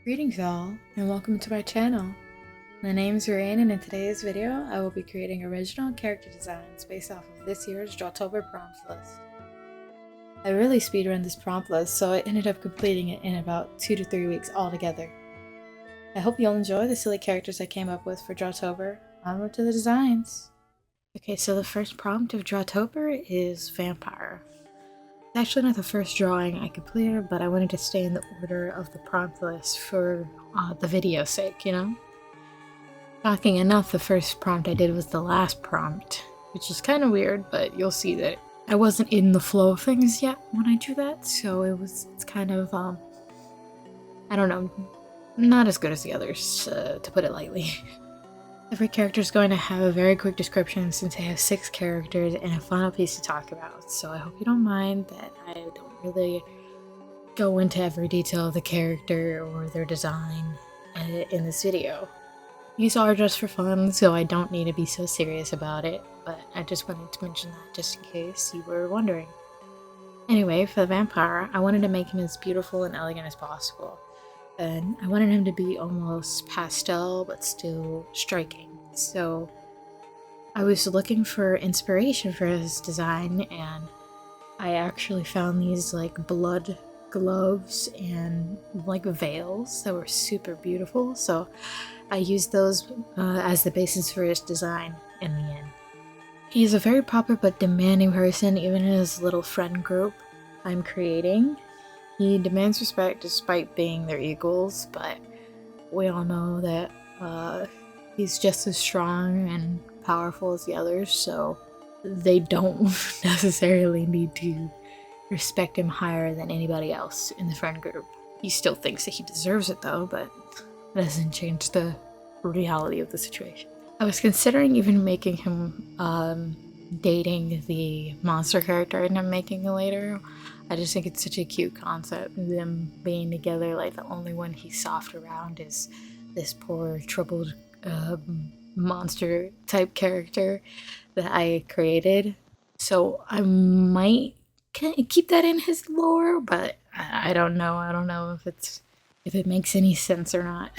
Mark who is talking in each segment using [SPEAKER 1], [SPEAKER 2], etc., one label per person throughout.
[SPEAKER 1] Greetings all, and welcome to my channel. My name is Raine, and in today's video, I will be creating original character designs based off of this year's Drawtober prompt list. I really speedrun this prompt list, so I ended up completing it in about 2 to 3 weeks altogether. I hope you'll enjoy the silly characters I came up with for Drawtober. Onward to the designs! Okay, so the first prompt of Drawtober is vampire. It's actually not the first drawing I completed, but I wanted to stay in the order of the prompt list for the video's sake, you know? Shocking enough, the first prompt I did was the last prompt, which is kind of weird, but you'll see that I wasn't in the flow of things yet when I drew that, so it's kind of, I don't know, not as good as the others, to put it lightly. Every character is going to have a very quick description since I have 6 characters and a final piece to talk about, so I hope you don't mind that I don't really go into every detail of the character or their design in this video. These are just for fun, so I don't need to be so serious about it, but I just wanted to mention that just in case you were wondering. Anyway, for the vampire, I wanted to make him as beautiful and elegant as possible. And I wanted him to be almost pastel, but still striking. So I was looking for inspiration for his design, and I actually found these like blood gloves and like veils that were super beautiful. So I used those as the basis for his design in the end. He's a very proper but demanding person, even in his little friend group I'm creating. He demands respect despite being their equals, but we all know that he's just as strong and powerful as the others, so they don't necessarily need to respect him higher than anybody else in the friend group. He still thinks that he deserves it though, but that doesn't change the reality of the situation. I was considering even making him dating the monster character I end up making later. I just think it's such a cute concept, them being together, like the only one he's soft around is this poor troubled monster type character that I created. So I might keep that in his lore, but I don't know. I don't know if it makes any sense or not.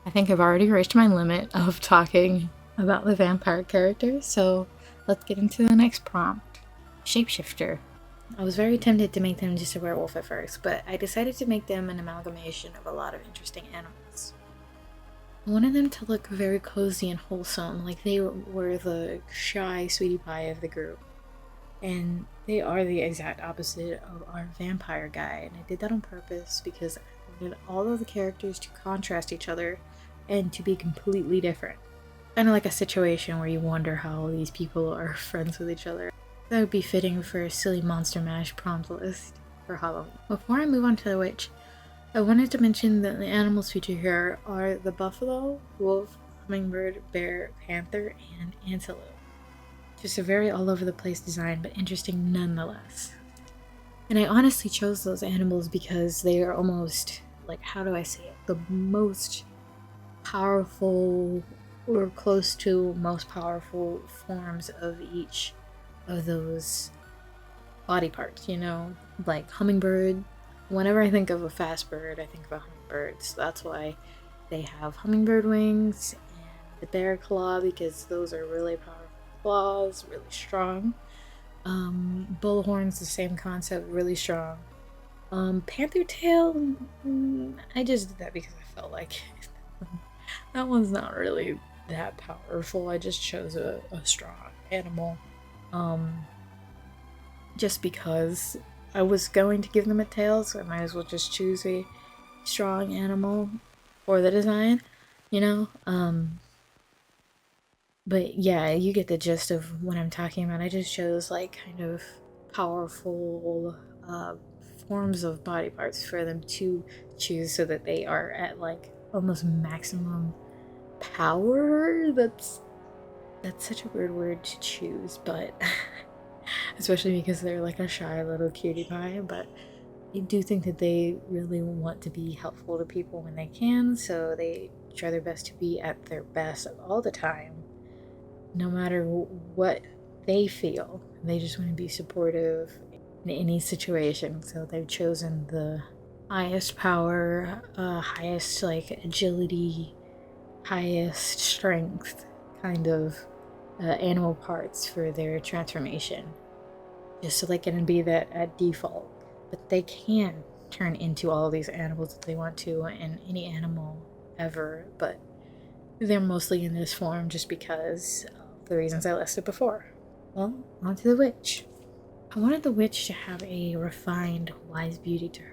[SPEAKER 1] I think I've already reached my limit of talking about the vampire character, so let's get into the next prompt. Shapeshifter. I was very tempted to make them just a werewolf at first, but I decided to make them an amalgamation of a lot of interesting animals. I wanted them to look very cozy and wholesome, like they were the shy sweetie pie of the group. And they are the exact opposite of our vampire guy, and I did that on purpose because I wanted all of the characters to contrast each other and to be completely different. Kind of like a situation where you wonder how these people are friends with each other. That would be fitting for a silly Monster Mash prompt list for Halloween. Before I move on to the witch, I wanted to mention that the animals featured here are the buffalo, wolf, hummingbird, bear, panther, and antelope. Just a very all over the place design, but interesting nonetheless. And I honestly chose those animals because they are almost, like, how do I say it, the most powerful or close to most powerful forms of each of those body parts, you know? Like hummingbird. Whenever I think of a fast bird, I think of a hummingbird, so that's why they have hummingbird wings, and the bear claw because those are really powerful claws, really strong. Bullhorn's the same concept, really strong. Panther tail, I just did that because I felt like that one's not really that powerful. I just chose a strong animal. Just because I was going to give them a tail, so I might as well just choose a strong animal for the design, you know? But yeah, you get the gist of what I'm talking about. I just chose like kind of powerful forms of body parts for them to choose so that they are at like almost maximum power. That's such a weird word to choose, but especially because they're like a shy little cutie pie, but I do think that they really want to be helpful to people when they can, so they try their best to be at their best all the time, no matter what they feel. They just want to be supportive in any situation, so they've chosen the highest power, highest like agility, highest strength kind of animal parts for their transformation, just so they can be that at default. But they can turn into all of these animals if they want to, and any animal ever, but they're mostly in this form just because of the reasons I listed before. Well, on to the witch. I wanted the witch to have a refined, wise beauty to her.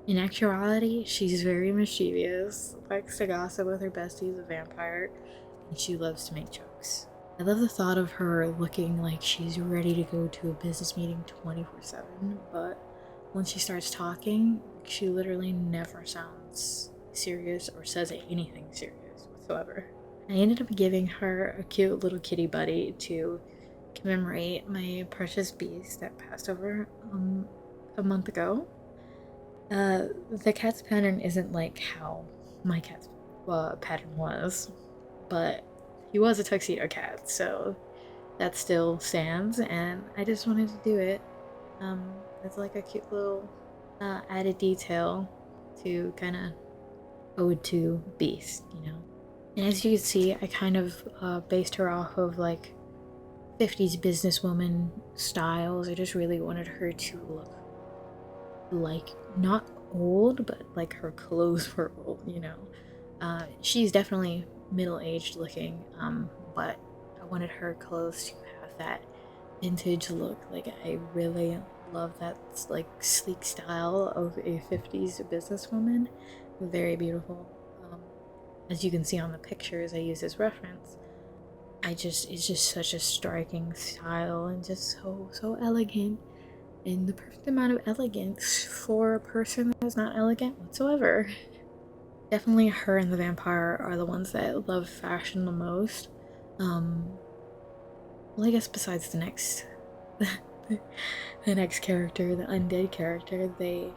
[SPEAKER 1] In actuality, she's very mischievous, likes to gossip with her besties, a vampire, and she loves to make jokes. I love the thought of her looking like she's ready to go to a business meeting 24/7, but once she starts talking, she literally never sounds serious or says anything serious whatsoever. I ended up giving her a cute little kitty buddy to commemorate my precious beast that passed over a month ago. The cat's pattern isn't like how my cat's pattern was, but he was a tuxedo cat, so that still stands, and I just wanted to do it. It's like a cute little added detail to kind of ode to Beast, you know. And as you can see, I kind of based her off of like 50s businesswoman styles. I just really wanted her to look like not old, but like her clothes were old, you know. She's definitely middle-aged looking, but I wanted her clothes to have that vintage look. Like, I really love that like sleek style of a 50s businesswoman. Very beautiful. As you can see on the pictures I use as reference, it's just such a striking style and just so elegant, and the perfect amount of elegance for a person that's not elegant whatsoever. Definitely her and the vampire are the ones that love fashion the most. Well, I guess besides the next the next character, the undead character, they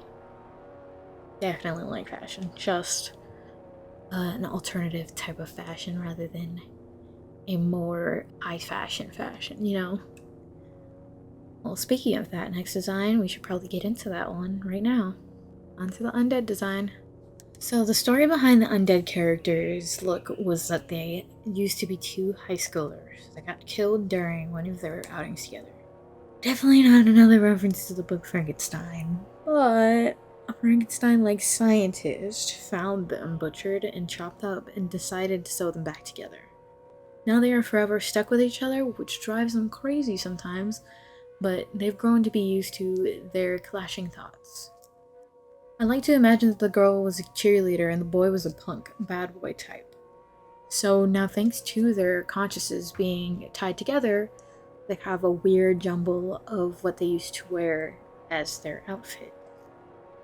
[SPEAKER 1] definitely like fashion. Just an alternative type of fashion rather than a more high fashion, you know? Well, speaking of that next design, we should probably get into that one right now. Onto the undead design. So the story behind the undead characters' look was that they used to be two high schoolers that got killed during one of their outings together. Definitely not another reference to the book Frankenstein, but a Frankenstein-like scientist found them butchered and chopped up and decided to sew them back together. Now they are forever stuck with each other, which drives them crazy sometimes, but they've grown to be used to their clashing thoughts. I like to imagine that the girl was a cheerleader and the boy was a punk, bad boy type. So now, thanks to their consciences being tied together, they have a weird jumble of what they used to wear as their outfit.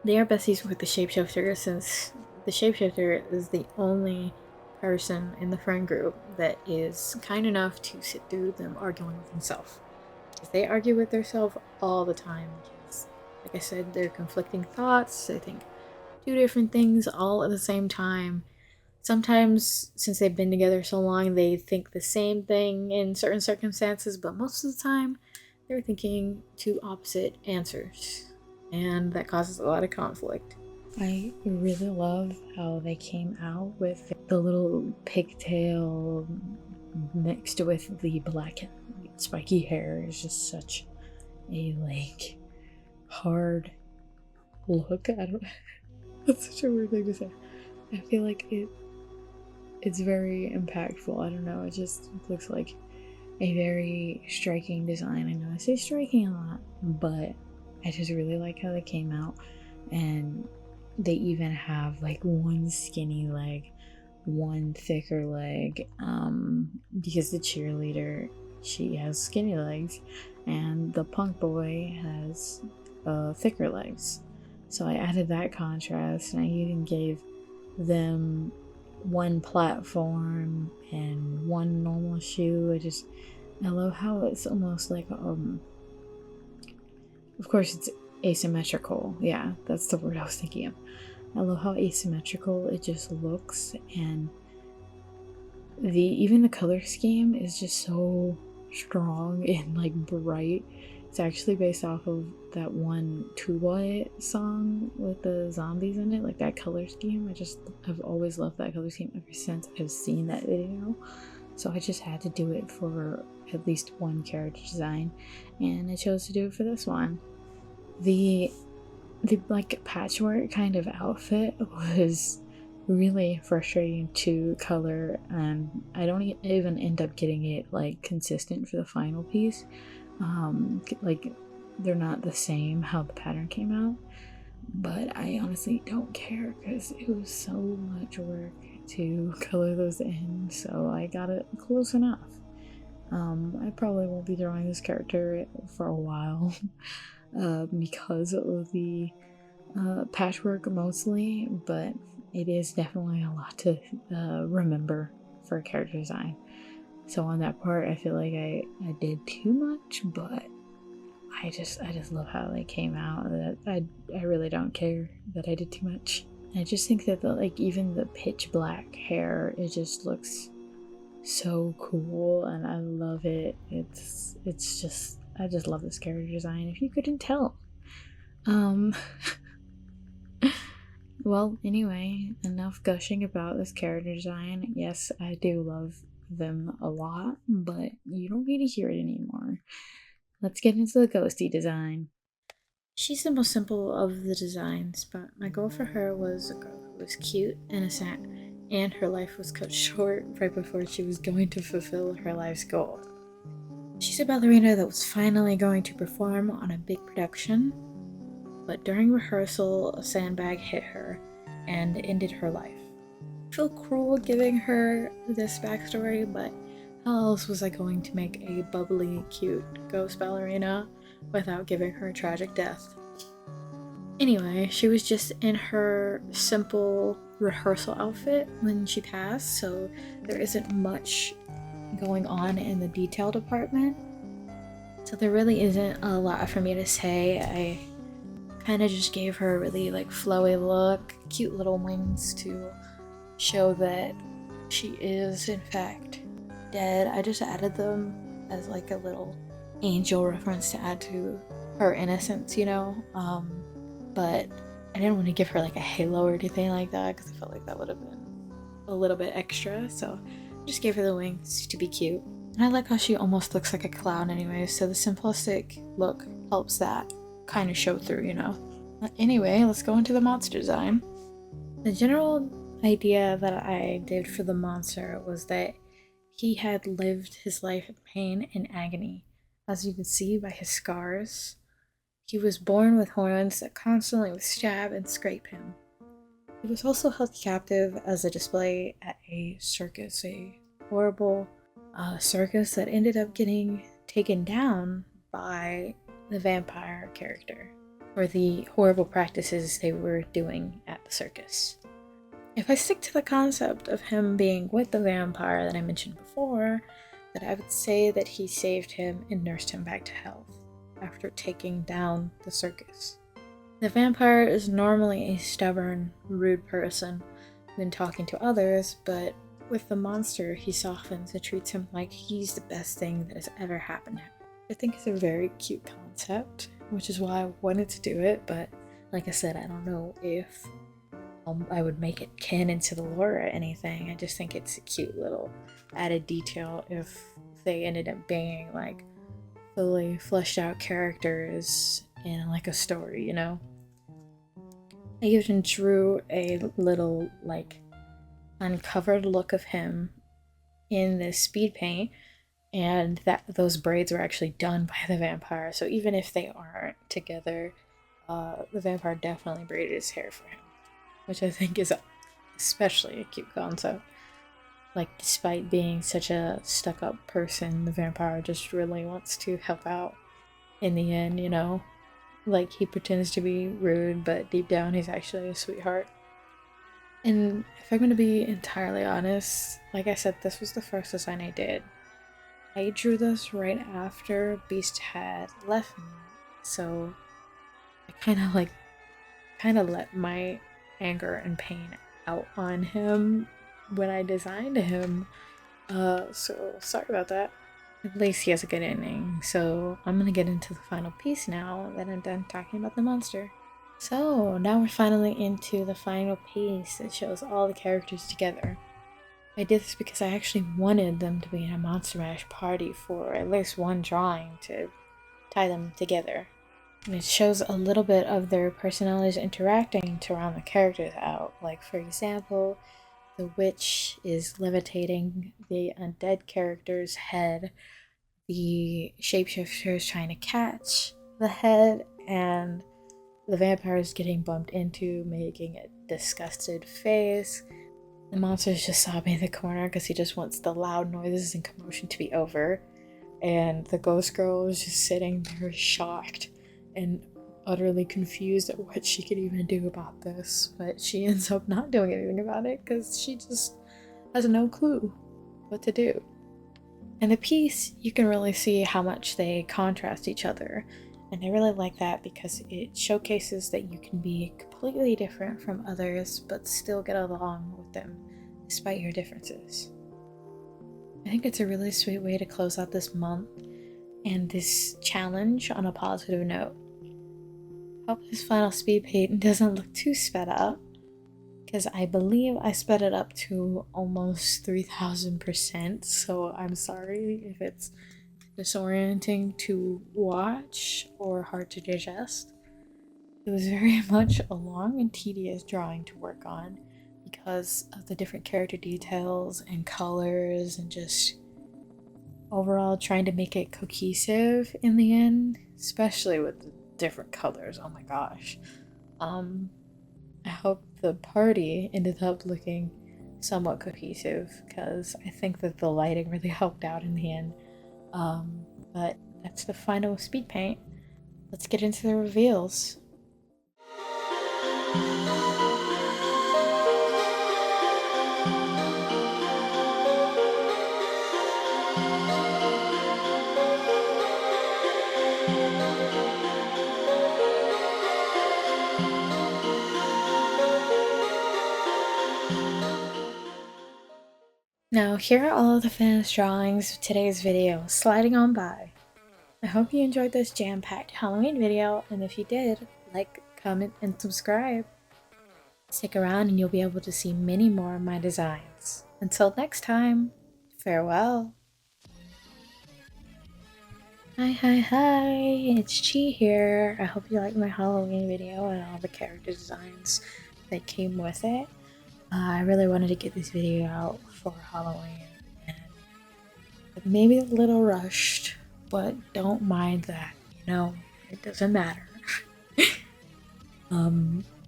[SPEAKER 1] They are besties with the shapeshifter, since the shapeshifter is the only person in the friend group that is kind enough to sit through them arguing with themselves. Because they argue with themselves all the time. Because, like I said, they're conflicting thoughts. They think two different things all at the same time. Sometimes, since they've been together so long, they think the same thing in certain circumstances, but most of the time, they're thinking two opposite answers. And that causes a lot of conflict. I really love how they came out with the little pigtail mixed with the black spiky hair. Is just such a like hard look. I don't. That's such a weird thing to say. I feel like it's very impactful. I don't know. It just looks like a very striking design. I know I say striking a lot, but I just really like how they came out. And they even have like one skinny leg, one thicker leg, because the cheerleader, she has skinny legs, and the punk boy has thicker legs. So I added that contrast, and I even gave them one platform and one normal shoe. I love how it's almost like of course it's asymmetrical. Yeah, that's the word I was thinking of. I love how asymmetrical it just looks, and even the color scheme is just so strong and like bright. It's actually based off of that one tuba song with the zombies in it, like that color scheme. I've always loved that color scheme ever since I've seen that video. So I just had to do it for at least one character design, and I chose to do it for this one. The like patchwork kind of outfit was really frustrating to color, and I don't even end up getting it like consistent for the final piece. Like they're not the same how the pattern came out, but I honestly don't care because it was so much work to color those in, so I got it close enough. I probably won't be drawing this character for a while because of the patchwork mostly, but it is definitely a lot to remember for a character design. So on that part, I feel like I did too much, but I just love how they came out. That I really don't care that I did too much. I just think that even the pitch black hair, it just looks so cool, and I love it. It's just, I just love this character design, if you couldn't tell. Well, anyway, enough gushing about this character design. Yes, I do love them a lot, but you don't need to hear it anymore. Let's get into the ghosty design. She's the most simple of the designs, but my goal for her was a girl who was cute, innocent, and her life was cut short right before she was going to fulfill her life's goal. She's a ballerina that was finally going to perform on a big production, but during rehearsal, a sandbag hit her and ended her life. I feel cruel giving her this backstory, but how else was I going to make a bubbly, cute ghost ballerina without giving her a tragic death? Anyway, she was just in her simple rehearsal outfit when she passed, so there isn't much going on in the detail department. So there really isn't a lot for me to say. I kind of just gave her a really flowy look, cute little wings to show that she is in fact dead. I just added them as a little angel reference to add to her innocence, but I didn't want to give her a halo or anything like that because I felt like that would have been a little bit extra, so I just gave her the wings to be cute. And I like how she almost looks like a clown anyway, so the simplistic look helps that kind of show through, Anyway, let's go into the monster design. The general idea that I did for the monster was that he had lived his life in pain and agony, as you can see by his scars. He was born with horns that constantly would stab and scrape him. He was also held captive as a display at a circus, a horrible circus that ended up getting taken down by the vampire character, or the horrible practices they were doing at the circus. If I stick to the concept of him being with the vampire that I mentioned before, that I would say that he saved him and nursed him back to health after taking down the circus. The vampire is normally a stubborn, rude person when talking to others, but with the monster, he softens and treats him like he's the best thing that has ever happened to him. I think it's a very cute concept, which is why I wanted to do it, but like I said, I don't know if I would make it canon to the lore or anything. I just think it's a cute little added detail if they ended up being fully fleshed out characters in a story, I even drew a little uncovered look of him in this speed paint, and that those braids were actually done by the vampire, so even if they aren't together, the vampire definitely braided his hair for him, which I think is especially a cute concept. Despite being such a stuck-up person, the vampire just really wants to help out in the end, he pretends to be rude, but deep down he's actually a sweetheart. And if I'm going to be entirely honest, like I said, this was the first design I did. I drew this right after Beast had left me, so I kind of let my anger and pain out on him when I designed him. So sorry about that. At least he has a good ending. So I'm gonna get into the final piece now that I'm done talking about the monster. So now we're finally into the final piece that shows all the characters together. I did this because I actually wanted them to be in a Monster Mash party for at least one drawing to tie them together. And it shows a little bit of their personalities interacting to round the characters out. Like, for example, the witch is levitating the undead character's head, the shapeshifter is trying to catch the head, and the vampire is getting bumped into, making a disgusted face. The monster is just sobbing in the corner because he just wants the loud noises and commotion to be over. And the ghost girl is just sitting there shocked and utterly confused at what she could even do about this. But she ends up not doing anything about it because she just has no clue what to do. In the piece, you can really see how much they contrast each other. And I really like that because it showcases that you can be completely different from others but still get along with them despite your differences. I think it's a really sweet way to close out this month and this challenge on a positive note. I hope this final speed paint doesn't look too sped up, because I believe I sped it up to almost 3000%, so I'm sorry if it's disorienting to watch or hard to digest. It was very much a long and tedious drawing to work on because of the different character details and colors and just overall trying to make it cohesive in the end, especially with the different colors. Oh my gosh. I hope the party ended up looking somewhat cohesive because I think that the lighting really helped out in the end. But that's the final speed paint. Let's get into the reveals. Now, here are all of the finished drawings of today's video sliding on by. I hope you enjoyed this jam-packed Halloween video, and if you did, like, comment, and subscribe. Stick around and you'll be able to see many more of my designs. Until next time, farewell. Hi, it's Chi here. I hope you liked my Halloween video and all the character designs that came with it. I really wanted to get this video out for Halloween, and maybe a little rushed, but don't mind that, you know, it doesn't matter.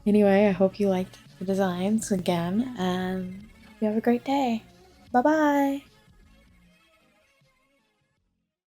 [SPEAKER 1] Anyway, I hope you liked the designs again, and you have a great day. Bye bye!